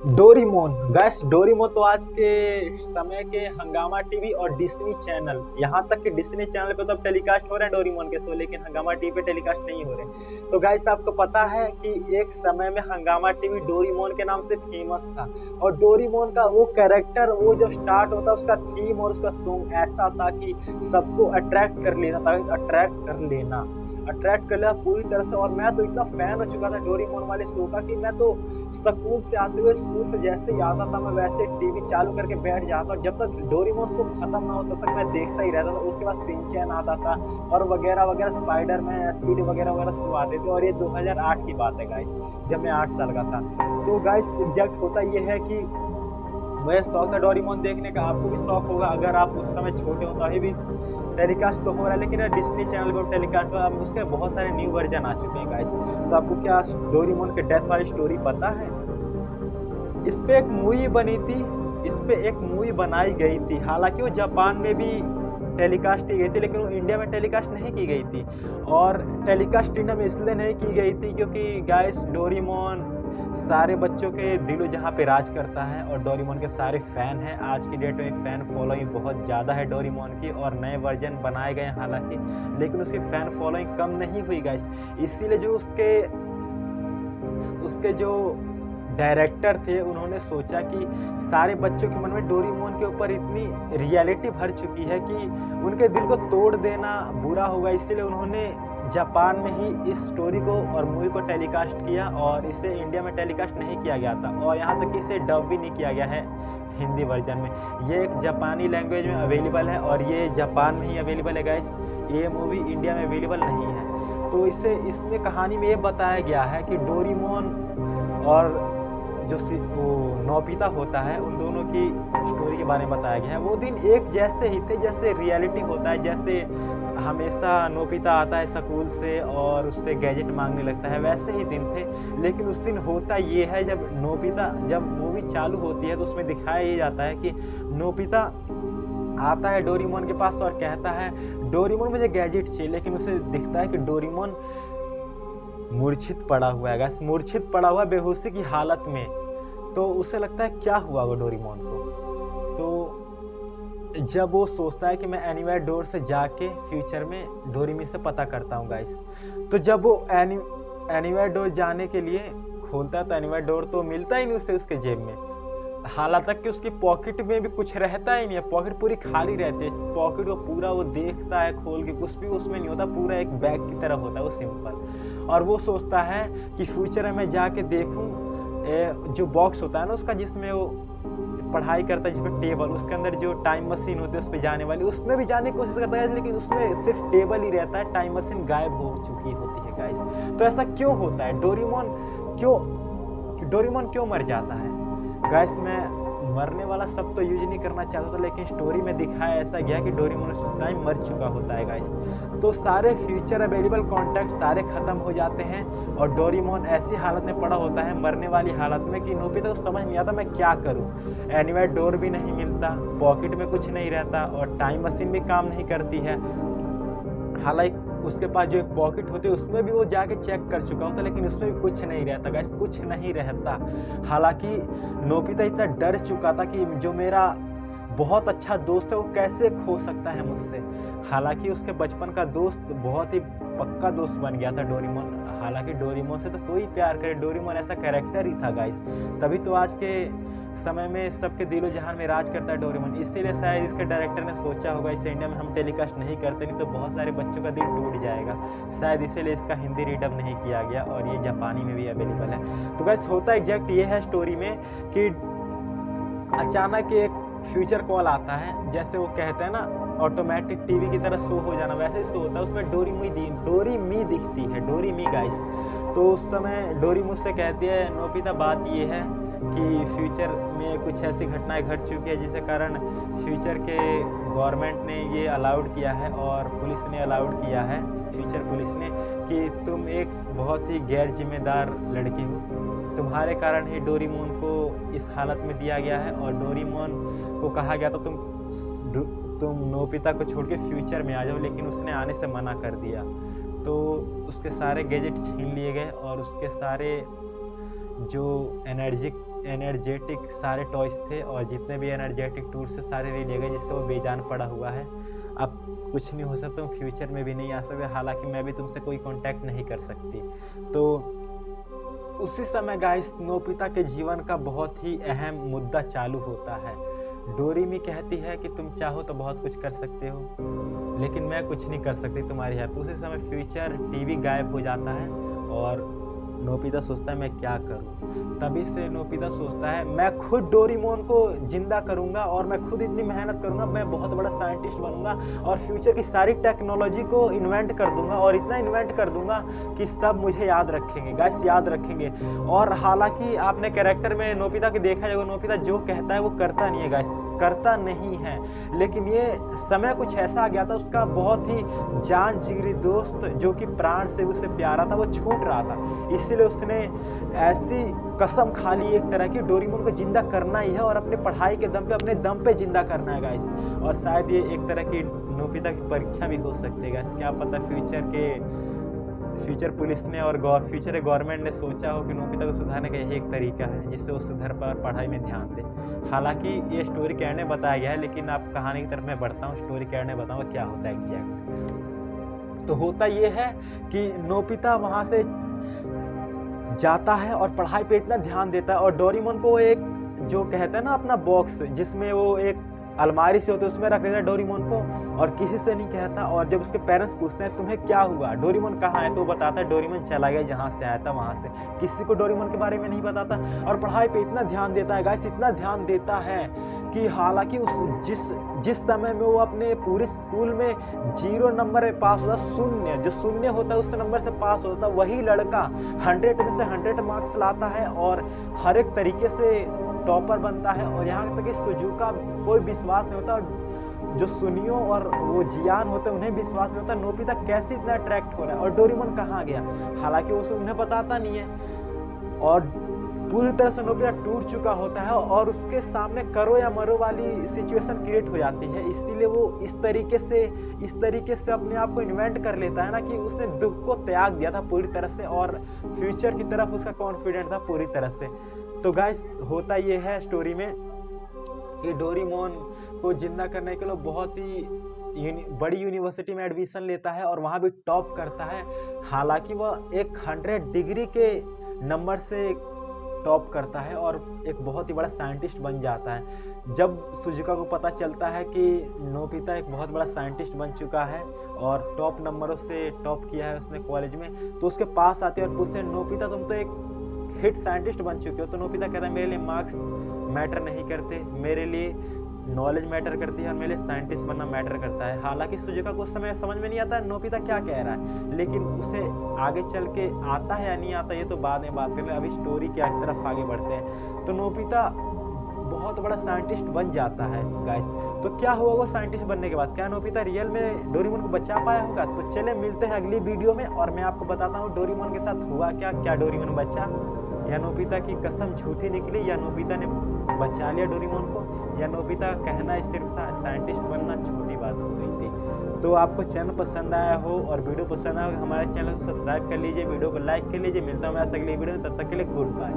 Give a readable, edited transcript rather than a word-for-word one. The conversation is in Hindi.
डोरीमोन गैस डोरीमोन तो आज के समय के हंगामा टीवी और डिज्नी चैनल, यहाँ तक कि डिज्नी चैनल पे तो अब टेलीकास्ट हो रहे हैं डोरीमोन के शो, लेकिन हंगामा टीवी पे टेलीकास्ट नहीं हो रहे। तो गैस आपको पता है कि एक समय में हंगामा टीवी डोरीमोन के नाम से फेमस था, और डोरीमोन का वो कैरेक्टर, वो जब स्टार्ट होता उसका थीम और उसका सॉन्ग ऐसा था कि सबको अट्रैक्ट कर लेना था, अट्रैक्ट कर लिया पूरी तरह से। और मैं तो इतना फैन हो चुका था डोरीमोन वाले शो का कि मैं तो स्कूल से आते हुए, स्कूल से जैसे ही आता था मैं वैसे टीवी चालू करके बैठ जाता, और जब तक डोरीमोन शो खत्म ना हो तब तक मैं देखता ही रहता था। उसके बाद सिंचैन आता था और वगैरह वगैरह, स्पाइडरमैन, स्पीडी वगैरह वगैरह शो आते थे। और ये 2008 की बात है गाइस, जब मैं 8 साल का था। तो गाइस एग्जैक्ट होता ये है कि मुझे शौक था डोरीमोन देखने का, आपको भी शौक होगा अगर आप उस समय छोटे हो। तो अभी भी टेलीकास्ट तो हो रहा है, लेकिन डिज्नी चैनल पर टेलीकास्ट हुआ, अब उसके बहुत सारे न्यू वर्जन आ चुके हैं गाइस। तो आपको क्या डोरीमोन के डेथ वाली स्टोरी पता है? इस पे एक मूवी बनी थी, इस पे एक मूवी बनाई गई थी, हालांकि वो जापान में भी टेलीकास्ट की गई थी, लेकिन वो इंडिया में टेलीकास्ट नहीं की गई थी। और टेलीकास्ट इंडिया में इसलिए नहीं की गई थी क्योंकि गाइस डोरीमोन सारे बच्चों के दिलो जहाँ पे राज करता है, और डोरीमोन के सारे फैन हैं। आज की डेट में फैन फॉलोइंग बहुत ज़्यादा है डोरीमोन की, और नए वर्जन बनाए गए हालांकि, लेकिन उसकी फैन फॉलोइंग कम नहीं हुई गाइस। इसीलिए जो उसके उसके जो डायरेक्टर थे उन्होंने सोचा कि सारे बच्चों के मन में डोरीमोन के ऊपर इतनी रियलिटी भर चुकी है कि उनके दिल को तोड़ देना बुरा होगा, इसीलिए उन्होंने जापान में ही इस स्टोरी को और मूवी को टेलीकास्ट किया, और इसे इंडिया में टेलीकास्ट नहीं किया गया था, और यहाँ तक कि इसे डब भी नहीं किया गया है हिंदी वर्जन में। ये एक जापानी लैंग्वेज में अवेलेबल है, और ये जापान में ही अवेलेबल है गाइस, ये मूवी इंडिया में अवेलेबल नहीं है। तो इसमें कहानी में ये बताया गया है कि डोरीमोन और जो वो नोबिता होता है, उन दोनों की स्टोरी के बारे में बताया गया है। वो दिन एक जैसे ही थे जैसे रियलिटी होता है, जैसे हमेशा नोबिता आता है स्कूल से और उससे गैजेट मांगने लगता है, वैसे ही दिन थे। लेकिन उस दिन होता ये है, जब मूवी चालू होती है तो उसमें दिखाया ये जाता है कि नोबिता आता है डोरीमोन के पास और कहता है डोरीमोन मुझे गैजेट चाहिए, लेकिन उसे दिखता है कि डोरीमोन मूर्छित पड़ा हुआ है गैस, मूर्छित पड़ा हुआ बेहोशी की हालत में। तो उसे लगता है क्या हुआ वो डोरीमोन को। तो जब वो सोचता है कि मैं एनीवेयर डोर से जाके फ्यूचर में डोरीमी से पता करता हूँ गाइस, तो जब वो एनीवेयर डोर जाने के लिए खोलता है तो एनीवेयर डोर तो मिलता ही नहीं उसे उसके जेब में, हालांकि कि उसकी पॉकेट में भी कुछ रहता ही नहीं है, पॉकेट पूरी खाली रहती है। पॉकेट को पूरा वो देखता है खोल के, कुछ भी उसमें नहीं होता, पूरा एक बैग की तरह होता है वो सिंपल। और वो सोचता है कि फ्यूचर में मैं जाके देखूं, जो बॉक्स होता है ना उसका, जिसमें वो पढ़ाई करता है, जिसमें टेबल, उसके अंदर जो टाइम मशीन होती है उस पर जाने वाली, उसमें भी जाने की कोशिश करता है, लेकिन उसमें सिर्फ टेबल ही रहता है, टाइम मशीन गायब हो चुकी होती है गाइस। तो ऐसा क्यों होता है? डोरीमोन क्यों मर जाता है गाइस? मैं मरने वाला सब तो यूज नहीं करना चाहता था, लेकिन स्टोरी में दिखाया ऐसा गया कि डोरीमोन उस टाइम मर चुका होता है गाइस। तो सारे फ्यूचर अवेलेबल कॉन्टैक्ट सारे खत्म हो जाते हैं, और डोरीमोन ऐसी हालत में पड़ा होता है, मरने वाली हालत में, कि नोबिता को समझ नहीं आता मैं क्या करूं। एनीवेयर डोर भी नहीं मिलता, पॉकेट में कुछ नहीं रहता, और टाइम मशीन भी काम नहीं करती है। हालांकि उसके पास जो एक पॉकेट होती है उसमें भी वो जाके चेक कर चुका होता, लेकिन उसमें भी कुछ नहीं रहता गाइस, कुछ नहीं रहता। हालांकि नोबिता इतना डर चुका था कि जो मेरा बहुत अच्छा दोस्त है वो कैसे खो सकता है मुझसे। हालांकि उसके बचपन का दोस्त बहुत ही पक्का दोस्त बन गया था डोरीमोन। हालांकि डोरीमोन से तो कोई प्यार करे, डोरीमोन ऐसा कैरेक्टर ही था गाइस, तभी तो आज के समय में सबके दिलो जहान में राज करता है डोरेमोन। इसीलिए शायद इसके डायरेक्टर ने सोचा होगा इसे इंडिया में हम टेलीकास्ट नहीं करते, नहीं तो बहुत सारे बच्चों का दिल टूट जाएगा। शायद इसीलिए इसका हिंदी रीडअप नहीं किया गया, और ये जापानी में भी अवेलेबल है। तो गाइस होता एग्जैक्ट ये है स्टोरी में कि अचानक एक फ्यूचर कॉल आता है, जैसे वो कहते हैं ना ऑटोमेटिक टीवी की तरह शो हो जाना, वैसे ही शो होता है। उसमें डोरीमी दिखती है, डोरीमी गाइस। तो उस समय डोरी मुझसे कहती है नोबिता बात ये है कि फ्यूचर में कुछ ऐसी घटनाएं घट चुकी है जिसके कारण फ्यूचर के गवर्नमेंट ने ये अलाउड किया है, और पुलिस ने अलाउड किया है, फ्यूचर पुलिस ने, कि तुम एक बहुत ही गैर जिम्मेदार लड़की हो, तुम्हारे कारण ही डोरीमोन को इस हालत में दिया गया है। और डोरीमोन को कहा गया था तुम नोबिता को छोड़ के फ्यूचर में आ जाओ, लेकिन उसने आने से मना कर दिया। तो उसके सारे गैजेट छीन लिए गए, और उसके सारे जो एनर्जी एनर्जेटिक सारे टॉयज थे और जितने भी एनर्जेटिक टूल्स थे सारे ले गए, जिससे वो बेजान पड़ा हुआ है। अब कुछ नहीं हो सकता, तुम फ्यूचर में भी नहीं आ सकते, हालांकि मैं भी तुमसे कोई कांटेक्ट नहीं कर सकती। तो उसी समय गाइस नोबिता के जीवन का बहुत ही अहम मुद्दा चालू होता है। डोरेमी कहती है कि तुम चाहो तो बहुत कुछ कर सकते हो, लेकिन मैं कुछ नहीं कर सकती तुम्हारी हेल्प। उसी समय फ्यूचर टीवी गायब हो जाता है और नोबिता सोचता है मैं क्या करूं। तभी से नोबिता सोचता है मैं खुद डोरेमोन को जिंदा करूंगा और मैं खुद इतनी मेहनत करूंगा, मैं बहुत बड़ा साइंटिस्ट बनूंगा और फ्यूचर की सारी टेक्नोलॉजी को इन्वेंट कर दूंगा और इतना इन्वेंट कर दूंगा कि सब मुझे याद रखेंगे, गाइस याद रखेंगे। और हालांकि आपने कैरेक्टर में नोबिता के देखा जाएगा, नोबिता जो कहता है वो करता नहीं है गाइस, करता नहीं है। लेकिन ये समय कुछ ऐसा आ गया था, उसका बहुत ही जान जिगरी दोस्त जो कि प्राण से उसे प्यारा था वो छूट रहा था, इसीलिए उसने ऐसी कसम खा ली एक तरह की डोरेमोन को जिंदा करना ही है और अपने पढ़ाई के दम पे, अपने दम पे जिंदा करना है गाइस। और शायद ये एक तरह की नोबिता की परीक्षा भी हो सकती है गाइस, क्या पता फ्यूचर पुलिस ने और फ्यूचर गवर्नमेंट ने सोचा हो कि नोबिता को सुधारने का यही एक तरीका है जिससे वो सुधर पर पढ़ाई में ध्यान दे। हालांकि ये स्टोरी कहने बताया गया है, लेकिन आप कहानी की तरफ मैं बढ़ता हूँ, स्टोरी कहने बताऊँगा क्या होता है एग्जैक्ट। तो होता ये है कि नोबिता वहाँ से जाता है और पढ़ाई पे इतना ध्यान देता है और डोरेमोन को एक जो कहते हैं ना अपना बॉक्स जिसमें वो एक अलमारी से होते उसमें रख देता है डोरेमोन को और किसी से नहीं कहता। और जब उसके पेरेंट्स पूछते हैं तुम्हें क्या हुआ, डोरेमोन कहाँ है, तो वो बताता है डोरेमोन चला गया जहाँ से आया था वहाँ से। किसी को डोरेमोन के बारे में नहीं बताता और पढ़ाई पे इतना ध्यान देता है गाइस, इतना ध्यान देता है कि हालांकि जिस समय में वो अपने पूरे स्कूल में 0 नंबर में पास होता, शून्य जो शून्य होता है उस नंबर से पास होता, वही लड़का 100 में से 100 मार्क्स लाता है और हर एक तरीके से टॉपर बनता है। और यहाँ तक कि सुजुका कोई विश्वास नहीं होता और जो सुनियो और वो जियान होते हैं उन्हें विश्वास नहीं होता नोबिता कैसे इतना अट्रैक्ट हो रहा है और डोरेमोन कहाँ गया, हालांकि वो उन्हें बताता नहीं है। और पूरी तरह से नोबिता टूट चुका होता है और उसके सामने करो या मरो वाली सिचुएशन क्रिएट हो जाती है, इसीलिए वो इस तरीके से अपने आप को इन्वेंट कर लेता है ना कि उसने दुख को त्याग दिया था पूरी तरह से और फ्यूचर की तरफ उसका कॉन्फिडेंट था पूरी तरह से। तो गाइस होता ये है स्टोरी में कि डोरेमोन को जिंदा करने के लिए बहुत ही बड़ी यूनिवर्सिटी में एडमिशन लेता है और वहाँ भी टॉप करता है। हालांकि वह एक 100 डिग्री के नंबर से टॉप करता है और एक बहुत ही बड़ा साइंटिस्ट बन जाता है। जब सुजुका को पता चलता है कि नोबिता एक बहुत बड़ा साइंटिस्ट बन चुका है और टॉप नंबरों से टॉप किया है उसने कॉलेज में, तो उसके पास आते हैं और पूछते हैं नोबिता तुम तो एक हिट साइंटिस्ट बन चुके हो। तो नोबिता कहता है मेरे लिए मार्क्स मैटर नहीं करते, मेरे लिए नॉलेज मैटर करती है और मेरे लिए साइंटिस्ट बनना मैटर करता है। हालांकि सुजुका को उस समय समझ में नहीं आता नोबिता क्या कह रहा है, लेकिन उसे आगे चल के आता है या नहीं आता ये तो बाद में बात करेंगे, अभी स्टोरी की तरफ आगे बढ़ते हैं। तो नोबिता बहुत बड़ा साइंटिस्ट बन जाता है गाइस। तो क्या हुआ वो साइंटिस्ट बनने के बाद, क्या नोबिता रियल में डोरेमोन को बचा पाया होगा? तो चले मिलते हैं अगली वीडियो में और मैं आपको बताता हूँ डोरेमोन के साथ हुआ क्या डोरेमोन बचा या नोबिता की कसम झूठी निकली या नोबिता ने बचा लिया डोरेमोन को या नोबिता कहना सिर्फ था साइंटिस्ट बनना छोटी बात हो गई थी। तो आपको चैनल पसंद आया हो और वीडियो पसंद आया हो हमारे चैनल को सब्सक्राइब कर लीजिए, वीडियो को लाइक कर लीजिए। मिलता हूँ मैं अगली वीडियो में, तब तक के लिए गुड बाय।